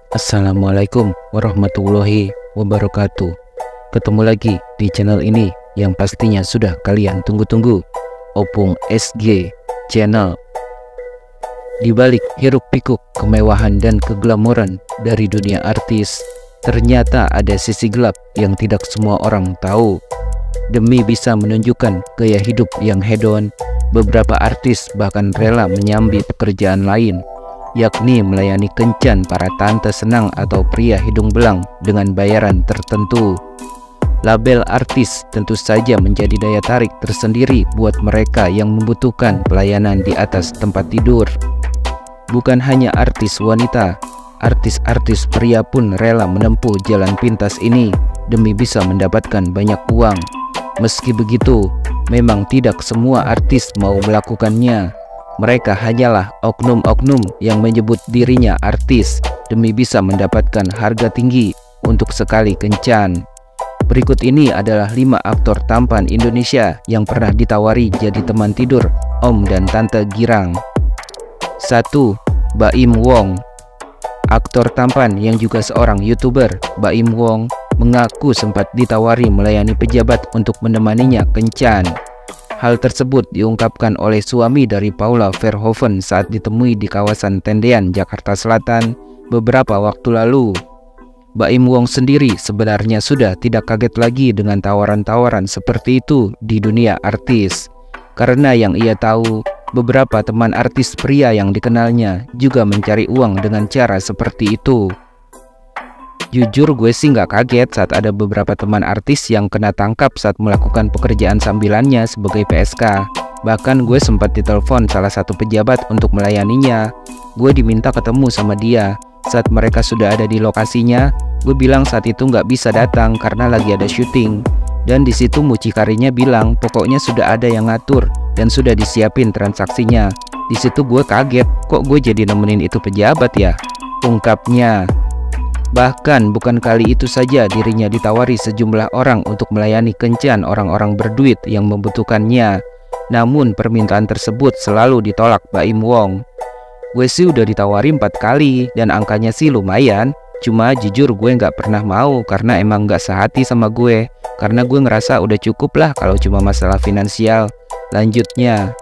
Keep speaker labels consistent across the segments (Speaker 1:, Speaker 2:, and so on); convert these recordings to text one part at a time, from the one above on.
Speaker 1: Assalamualaikum warahmatullahi wabarakatuh. Ketemu lagi di channel ini yang pastinya sudah kalian tunggu-tunggu, Opung SG Channel. Di balik hiruk-pikuk kemewahan dan keglamoran dari dunia artis, ternyata ada sisi gelap yang tidak semua orang tahu. Demi bisa menunjukkan gaya hidup yang hedon, beberapa artis bahkan rela menyambi pekerjaan lain, yakni melayani kencan para tante senang atau pria hidung belang dengan bayaran tertentu. Label artis tentu saja menjadi daya tarik tersendiri buat mereka yang membutuhkan pelayanan di atas tempat tidur. Bukan hanya artis wanita, artis-artis pria pun rela menempuh jalan pintas ini demi bisa mendapatkan banyak uang. Meski begitu, memang tidak semua artis mau melakukannya. Mereka hanyalah oknum-oknum yang menyebut dirinya artis demi bisa mendapatkan harga tinggi untuk sekali kencan. Berikut ini adalah 5 aktor tampan Indonesia yang pernah ditawari jadi teman tidur Om dan Tante Girang. 1. Baim Wong. Aktor tampan yang juga seorang YouTuber, Baim Wong mengaku sempat ditawari melayani pejabat untuk menemaninya kencan. Hal tersebut diungkapkan oleh suami dari Paula Verhoeven saat ditemui di kawasan Tendean, Jakarta Selatan beberapa waktu lalu. Baim Wong sendiri sebenarnya sudah tidak kaget lagi dengan tawaran-tawaran seperti itu di dunia artis. Karena yang ia tahu, beberapa teman artis pria yang dikenalnya juga mencari uang dengan cara seperti itu. Jujur gue sih nggak kaget saat ada beberapa teman artis yang kena tangkap saat melakukan pekerjaan sambilannya sebagai PSK. Bahkan gue sempat ditelepon salah satu pejabat untuk melayaninya. Gue diminta ketemu sama dia. Saat mereka sudah ada di lokasinya, gue bilang saat itu nggak bisa datang karena lagi ada syuting. Dan di situ mucikarinya bilang pokoknya sudah ada yang ngatur dan sudah disiapin transaksinya. Di situ gue kaget, kok gue jadi nemenin itu pejabat ya? Ungkapnya. Bahkan bukan kali itu saja dirinya ditawari sejumlah orang untuk melayani kencan orang-orang berduit yang membutuhkannya. Namun permintaan tersebut selalu ditolak Baim Wong. Gue sih udah ditawari 4 kali dan angkanya sih lumayan. Cuma jujur gue nggak pernah mau karena emang nggak sehati sama gue. Karena gue ngerasa udah cukup lah kalau cuma masalah finansial. Lanjutnya,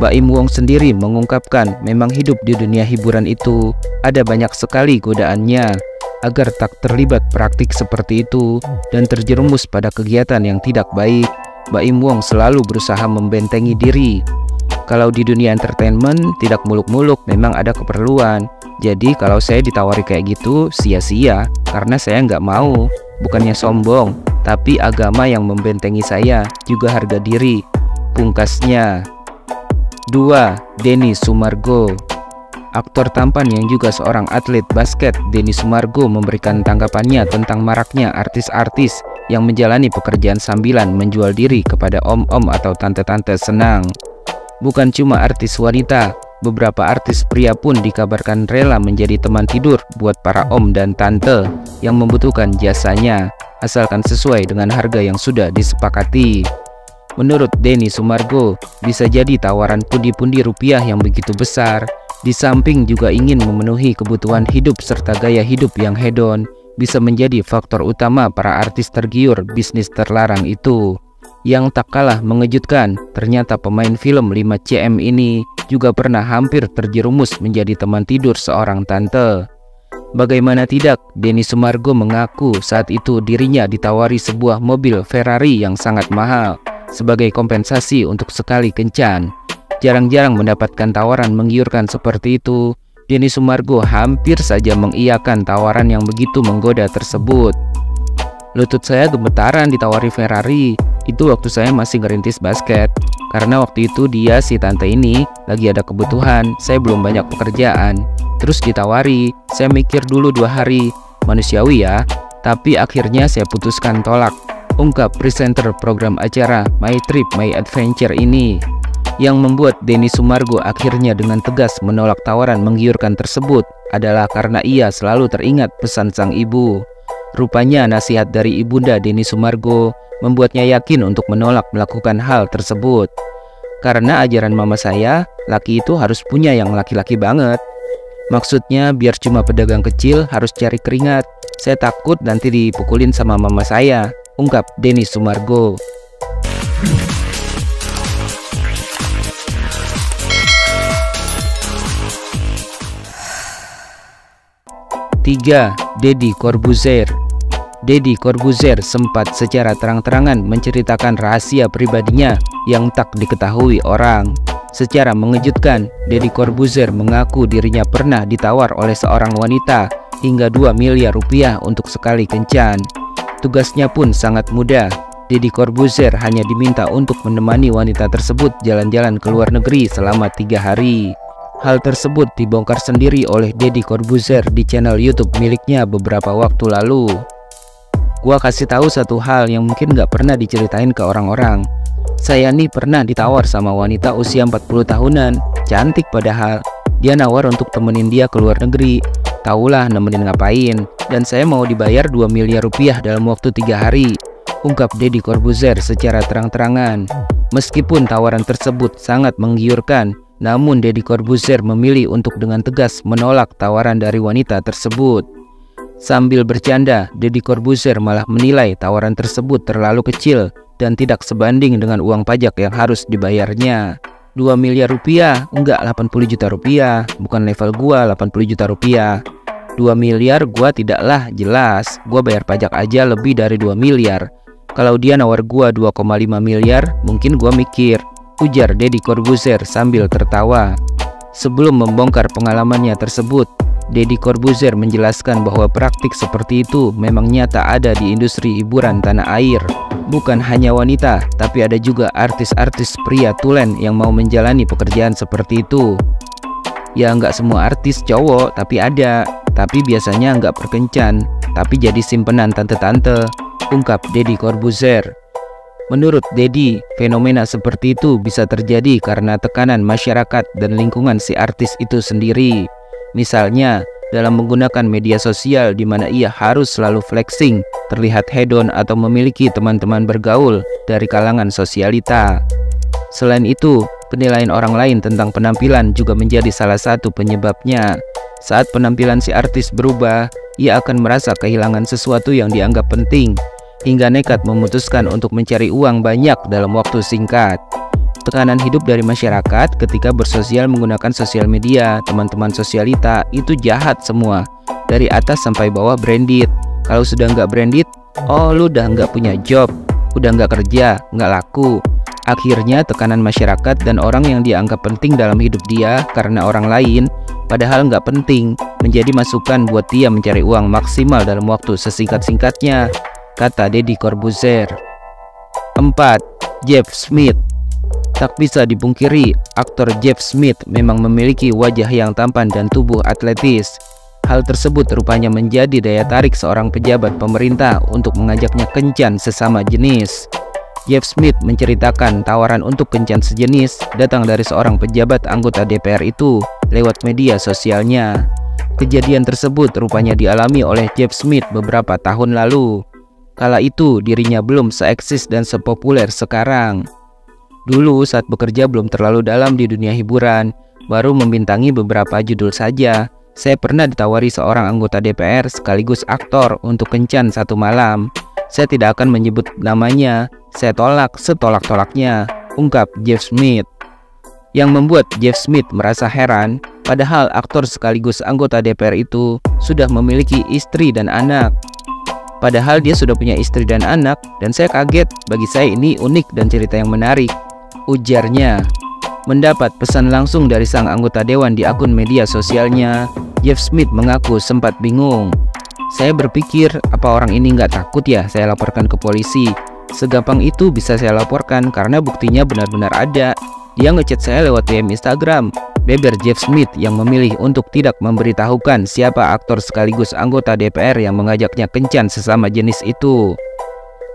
Speaker 1: Baim Wong sendiri mengungkapkan memang hidup di dunia hiburan itu ada banyak sekali godaannya. Agar tak terlibat praktik seperti itu dan terjerumus pada kegiatan yang tidak baik, Baim Wong selalu berusaha membentengi diri. Kalau di dunia entertainment tidak muluk-muluk, memang ada keperluan. Jadi kalau saya ditawari kayak gitu, sia-sia karena saya nggak mau. Bukannya sombong, tapi agama yang membentengi saya, juga harga diri. Pungkasnya. 2. Denny Sumargo. Aktor tampan yang juga seorang atlet basket, Denny Sumargo memberikan tanggapannya tentang maraknya artis-artis yang menjalani pekerjaan sambilan menjual diri kepada om-om atau tante-tante senang. Bukan cuma artis wanita, beberapa artis pria pun dikabarkan rela menjadi teman tidur buat para om dan tante yang membutuhkan jasanya, asalkan sesuai dengan harga yang sudah disepakati. Menurut Denny Sumargo, bisa jadi tawaran pundi-pundi rupiah yang begitu besar, di samping juga ingin memenuhi kebutuhan hidup serta gaya hidup yang hedon, bisa menjadi faktor utama para artis tergiur bisnis terlarang itu. Yang tak kalah mengejutkan, ternyata pemain film 5cm ini juga pernah hampir terjerumus menjadi teman tidur seorang tante. Bagaimana tidak, Denny Sumargo mengaku saat itu dirinya ditawari sebuah mobil Ferrari yang sangat mahal sebagai kompensasi untuk sekali kencan. Jarang-jarang mendapatkan tawaran menggiurkan seperti itu. Denny Sumargo hampir saja mengiyakan tawaran yang begitu menggoda tersebut. Lutut saya gemetaran ditawari Ferrari. Itu waktu saya masih ngerintis basket. Karena waktu itu dia, si tante ini, lagi ada kebutuhan. Saya belum banyak pekerjaan. Terus ditawari. Saya mikir dulu 2 hari. Manusiawi ya. Tapi akhirnya saya putuskan tolak. Ungkap presenter program acara My Trip My Adventure ini. Yang membuat Denny Sumargo akhirnya dengan tegas menolak tawaran menggiurkan tersebut adalah karena ia selalu teringat pesan sang ibu. Rupanya nasihat dari ibunda Denny Sumargo membuatnya yakin untuk menolak melakukan hal tersebut. Karena ajaran mama saya, laki itu harus punya yang laki-laki banget. Maksudnya biar cuma pedagang kecil harus cari keringat. Saya takut nanti dipukulin sama mama saya, ungkap Denny Sumargo. 3. Deddy Corbuzier. Deddy Corbuzier sempat secara terang-terangan menceritakan rahasia pribadinya yang tak diketahui orang. Secara mengejutkan, Deddy Corbuzier mengaku dirinya pernah ditawar oleh seorang wanita hingga 2 miliar rupiah untuk sekali kencan. Tugasnya pun sangat mudah. Deddy Corbuzier hanya diminta untuk menemani wanita tersebut jalan-jalan ke luar negeri selama 3 hari. Hal tersebut dibongkar sendiri oleh Deddy Corbuzier di channel YouTube miliknya beberapa waktu lalu. Gua kasih tahu satu hal yang mungkin gak pernah diceritain ke orang-orang. Saya nih pernah ditawar sama wanita usia 40 tahunan, cantik padahal. Dia nawar untuk temenin dia ke luar negeri. Taulah nemenin ngapain, dan saya mau dibayar 2 miliar rupiah dalam waktu 3 hari, ungkap Deddy Corbuzier secara terang-terangan. Meskipun tawaran tersebut sangat menggiurkan, namun Deddy Corbuzier memilih untuk dengan tegas menolak tawaran dari wanita tersebut. Sambil bercanda, Deddy Corbuzier malah menilai tawaran tersebut terlalu kecil dan tidak sebanding dengan uang pajak yang harus dibayarnya. 2 miliar rupiah, enggak 80 juta rupiah, bukan level gua 80 juta rupiah. 2 miliar gua tidaklah, jelas gua bayar pajak aja lebih dari 2 miliar. Kalau dia nawar gua 2,5 miliar, mungkin gua mikir, ujar Deddy Corbuzier sambil tertawa. Sebelum membongkar pengalamannya tersebut, Deddy Corbuzier menjelaskan bahwa praktik seperti itu memang nyata ada di industri hiburan tanah air. Bukan hanya wanita, tapi ada juga artis-artis pria tulen yang mau menjalani pekerjaan seperti itu. Ya nggak semua artis cowok, tapi ada. Tapi biasanya nggak perkencan, tapi jadi simpenan tante-tante, ungkap Deddy Corbuzier. Menurut Deddy, fenomena seperti itu bisa terjadi karena tekanan masyarakat dan lingkungan si artis itu sendiri. Misalnya, dalam menggunakan media sosial di mana ia harus selalu flexing, terlihat hedon atau memiliki teman-teman bergaul dari kalangan sosialita. Selain itu, penilaian orang lain tentang penampilan juga menjadi salah satu penyebabnya. Saat penampilan si artis berubah, ia akan merasa kehilangan sesuatu yang dianggap penting, hingga nekat memutuskan untuk mencari uang banyak dalam waktu singkat. Tekanan hidup dari masyarakat ketika bersosial menggunakan sosial media, teman-teman sosialita, itu jahat semua. Dari atas sampai bawah branded. Kalau sudah nggak branded, oh lu udah nggak punya job, udah nggak kerja, nggak laku. Akhirnya tekanan masyarakat dan orang yang dianggap penting dalam hidup dia karena orang lain, padahal nggak penting, menjadi masukan buat dia mencari uang maksimal dalam waktu sesingkat-singkatnya, kata Deddy Corbuzier. 4. Jeff Smith. Tak bisa dipungkiri, aktor Jeff Smith memang memiliki wajah yang tampan dan tubuh atletis. Hal tersebut rupanya menjadi daya tarik seorang pejabat pemerintah untuk mengajaknya kencan sesama jenis. Jeff Smith menceritakan tawaran untuk kencan sejenis datang dari seorang pejabat anggota DPR itu lewat media sosialnya. Kejadian tersebut rupanya dialami oleh Jeff Smith beberapa tahun lalu. Kala itu dirinya belum seeksis dan sepopuler sekarang. Dulu saat bekerja belum terlalu dalam di dunia hiburan, baru membintangi beberapa judul saja. Saya pernah ditawari seorang anggota DPR sekaligus aktor untuk kencan satu malam. Saya tidak akan menyebut namanya, saya tolak setolak-tolaknya, ungkap Jeff Smith. Yang membuat Jeff Smith merasa heran, padahal aktor sekaligus anggota DPR itu sudah memiliki istri dan anak. Padahal dia sudah punya istri dan anak, dan saya kaget. Bagi saya ini unik dan cerita yang menarik, ujarnya. Mendapat pesan langsung dari sang anggota dewan di akun media sosialnya, Jeff Smith mengaku sempat bingung. Saya berpikir, apa orang ini nggak takut ya saya laporkan ke polisi? Segampang itu bisa saya laporkan karena buktinya benar-benar ada. Dia ngechat saya lewat DM Instagram. Beber Jeff Smith yang memilih untuk tidak memberitahukan siapa aktor sekaligus anggota DPR yang mengajaknya kencan sesama jenis itu.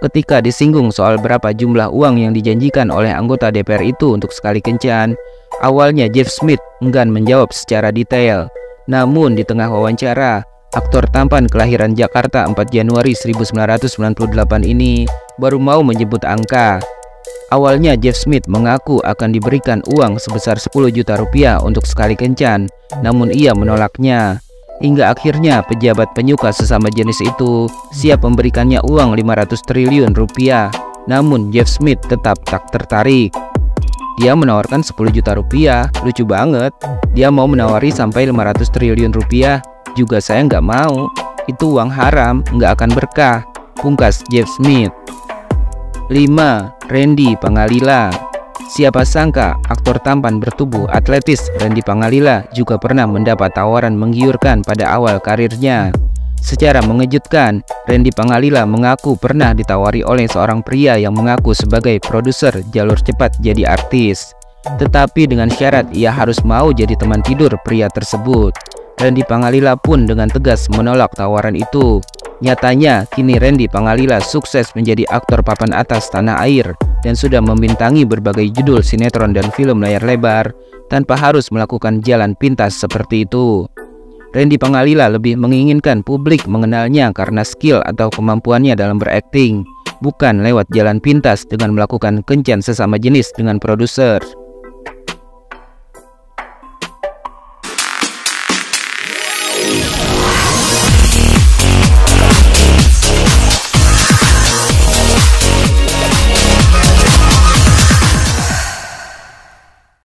Speaker 1: Ketika disinggung soal berapa jumlah uang yang dijanjikan oleh anggota DPR itu untuk sekali kencan, awalnya Jeff Smith enggan menjawab secara detail. Namun di tengah wawancara, aktor tampan kelahiran Jakarta 4 Januari 1998 ini baru mau menyebut angka. Awalnya Jeff Smith mengaku akan diberikan uang sebesar 10 juta rupiah untuk sekali kencan, namun ia menolaknya. Hingga akhirnya pejabat penyuka sesama jenis itu siap memberikannya uang 500 triliun rupiah. Namun Jeff Smith tetap tak tertarik. Dia menawarkan 10 juta rupiah, lucu banget. Dia mau menawari sampai 500 triliun rupiah, juga saya nggak mau. Itu uang haram, nggak akan berkah, pungkas Jeff Smith. 5. Randy Pangalila. Siapa sangka aktor tampan bertubuh atletis Randy Pangalila juga pernah mendapat tawaran menggiurkan pada awal karirnya. Secara mengejutkan, Randy Pangalila mengaku pernah ditawari oleh seorang pria yang mengaku sebagai produser jalur cepat jadi artis. Tetapi dengan syarat ia harus mau jadi teman tidur pria tersebut. Randy Pangalila pun dengan tegas menolak tawaran itu. Nyatanya, kini Randy Pangalila sukses menjadi aktor papan atas tanah air dan sudah membintangi berbagai judul sinetron dan film layar lebar tanpa harus melakukan jalan pintas seperti itu. Randy Pangalila lebih menginginkan publik mengenalnya karena skill atau kemampuannya dalam berakting, bukan lewat jalan pintas dengan melakukan kencan sesama jenis dengan produser.